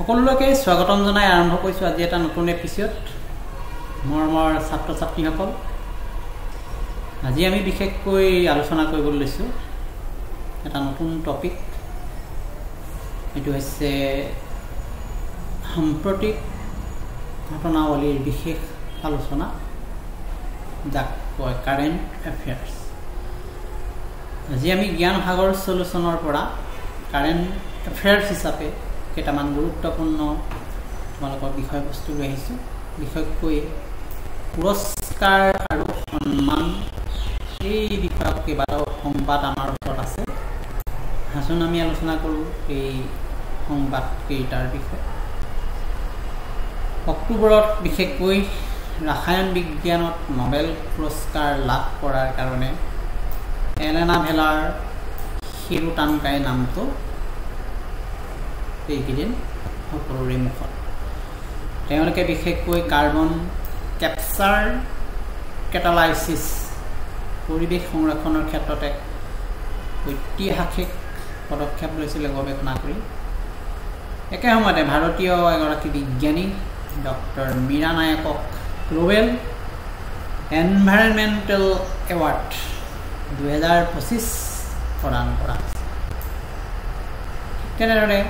সকলোকে স্বাগতম জনাই আৰম্ভ কৰিছো আজি এটা নতুন এপিসোড মৰমৰ ছাত্ৰ ছাত্ৰীসকল আজি আমি বিশেষকৈ আলোচনা কৰিবলৈ লৈছো এটা নতুন টপিক এটো হৈছে সাম্প্ৰতিক ঘটনাৱলীৰ বিশেষ আলোচনা যাক কয় কাৰেণ্ট এফেয়াৰ্স আজি আমি জ্ঞান সাগৰ সলিউশনৰ পৰা কাৰেণ্ট এফেয়াৰ্স হিচাপে কেইটামান গুৰুত্বপূৰ্ণ তোমালোকৰ বিষয়বস্তু লৈ আহিছো বিশেষকৈ পুৰস্কাৰ আৰু সন্মান এই বিষয়ক কেইবাটাও সংবাদ আমাৰ ওচৰত আছে হাসন আমি আলোচনা কৰোঁ এই সংবাদ কেইটাৰ বিষয়ে অক্টোবৰত বিশেষকৈ ৰাসায়ন বিজ্ঞানত নোবেল পুৰস্কাৰ লাভ কৰাৰ কাৰণে এলেনা ভেলাৰ হিৰুটানকাই নামটো এইকেইদিন সকলোৰে মুখত তেওঁলোকে বিশেষকৈ কাৰ্বন কেপচাৰ কেটালাইসিস পৰিৱেশ সংৰক্ষণৰ ক্ষেত্ৰত এক ঐতিহাসিক পদক্ষেপ লৈছিল গৱেষণা কৰি একে সময়তে ভাৰতীয় এগৰাকী বিজ্ঞানী ডক্টৰ মীৰা নায়কক গ্লোবেল এনভাইৰনমেন্টাল এৱাৰ্ড 2025 প্ৰদান কৰা হৈছে কেনেদৰে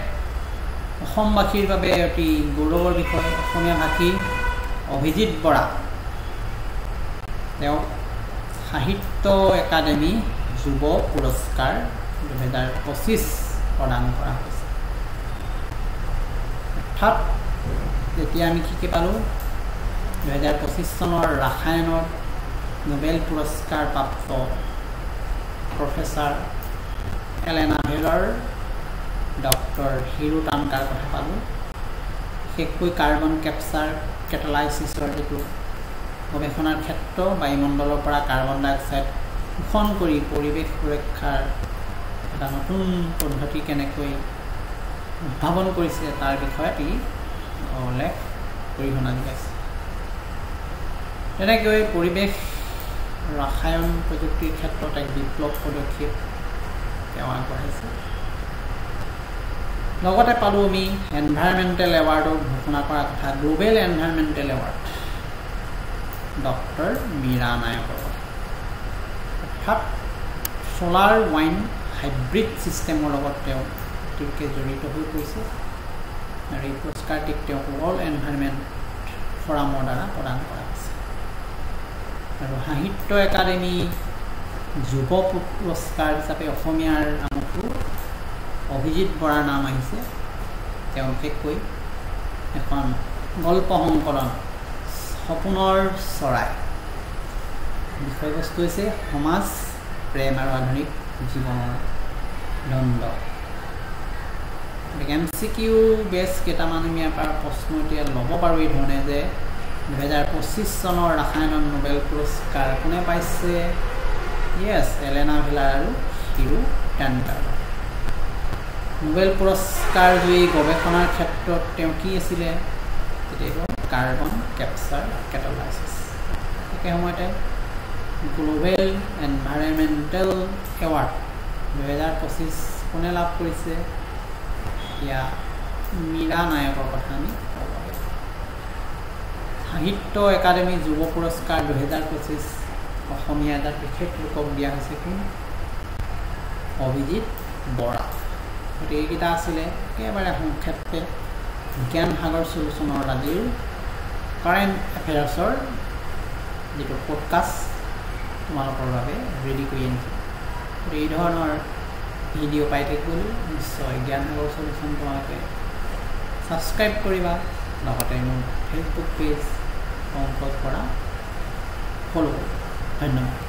অসমবাসীৰ বাবে অতি গৌৰৱৰ বিষয় অসমীয়া ভাষী অভিজিত বৰা তেওঁ সাহিত্য একাডেমি যুৱ পুৰস্কাৰ 2025 প্ৰদান কৰা হৈছে অৰ্থাৎ যেতিয়া আমি কি পালোঁ 2025 চনৰ ৰাসায়নৰ নোবেল পুৰস্কাৰ প্ৰাপ্ত প্ৰফেসৰ এলেনা ভেলাৰ ডক্টৰ হিৰুটানকাৰ কথা পালোঁ বিশেষকৈ কাৰ্বন কেপচাৰ কেটালাইসিছৰ যেটো গৱেষণাৰ ক্ষেত্ৰ বায়ুমণ্ডলৰ পৰা কাৰ্বন ডাই অক্সাইড শোষণ কৰি পৰিৱেশ সুৰক্ষাৰ এটা নতুন পদ্ধতি কেনেকৈ উদ্ভাৱন কৰিছে তাৰ বিষয়ে ই উল্লেখ অৰিহণা যোগাইছে তেনেকৈ পৰিৱেশ ৰাসায়ন প্ৰযুক্তিৰ ক্ষেত্ৰত এক বিপ্লৱ পদক্ষেপ তেওঁ আগবঢ়াইছে লগতে পালোঁ আমি এনভাইৰনমেন্টাল এৱাৰ্ডৰ ঘোষণা কৰা কথা গ্লোবেল এনভাইৰনমেন্টাল এৱাৰ্ড ডক্টৰ মীৰা নায়কৰ অৰ্থাৎ সোলাৰ ওয়াইন হাইব্ৰিড সিস্টেমৰ লগত তেওঁ অতিকে জড়িত হৈ পৰিছে আৰু এই পুৰস্কাৰটিক তেওঁক ৱৰ্ল্ড এনভাইৰনমেন্ট ফৰামৰ দ্বাৰা প্ৰদান কৰা হৈছে আৰু সাহিত্য একাডেমি যুৱ পুৰস্কাৰ হিচাপে অসমীয়াৰ নামতো অভিজিত বৰাৰ নাম আহিছে তেওঁ বিশেষকৈ এখন গল্প সংকলন সপোনৰ চৰাই বিষয়বস্তু হৈছে সমাজ প্ৰেম আৰু আধুনিক জীৱনৰ দ্বন্দ্ব MCQ বেছ কেইটামান আমি ইয়াৰ পৰা প্ৰশ্ন এতিয়া ল'ব পাৰোঁ এই ধৰণে যে 2025 চনৰ ৰাসায়নৰ নোবেল পুৰস্কাৰ কোনে পাইছে ইয়েছ এলেনা ভেলাৰ আৰু হিৰুটানকাৰ নোবেল পুৰস্কাৰ জয়ী গৱেষণাৰ ক্ষেত্ৰত তেওঁ কি আছিলে তেতিয়া কাৰ্বন কেপচাৰ কেটালাইসিস একে সময়তে গ্লোবেল এনভাইৰনমেন্টাল এৱাৰ্ড 2025 কোনে লাভ কৰিছে ইয়া মীৰা নায়কৰ কথা আমি ক'ব লাগিব সাহিত্য একাডেমি যুৱ পুৰস্কাৰ 2025 অসমীয়া এটা বিশেষ লোকক দিয়া হৈছে কোন অভিজিত বৰা গতিকে এইকেইটা আছিলে একেবাৰে সংক্ষেপে জ্ঞান সাগৰ সলিউশনৰ আজিৰ কাৰেণ্ট এফেয়াৰ্ছৰ যেটো পডকাষ্ট তোমালোকৰ বাবে ৰেডি কৰি আনিছোঁ এই ধৰণৰ ভিডিঅ' পাই থাকিবলৈ নিশ্চয় জ্ঞান সাগৰ সলিউশন তোমালোকে ছাবস্ক্ৰাইব কৰিবা লগতে মোৰ ফেচবুক পেজ অংকত কৰা ফ'ল' কৰিবা ধন্যবাদ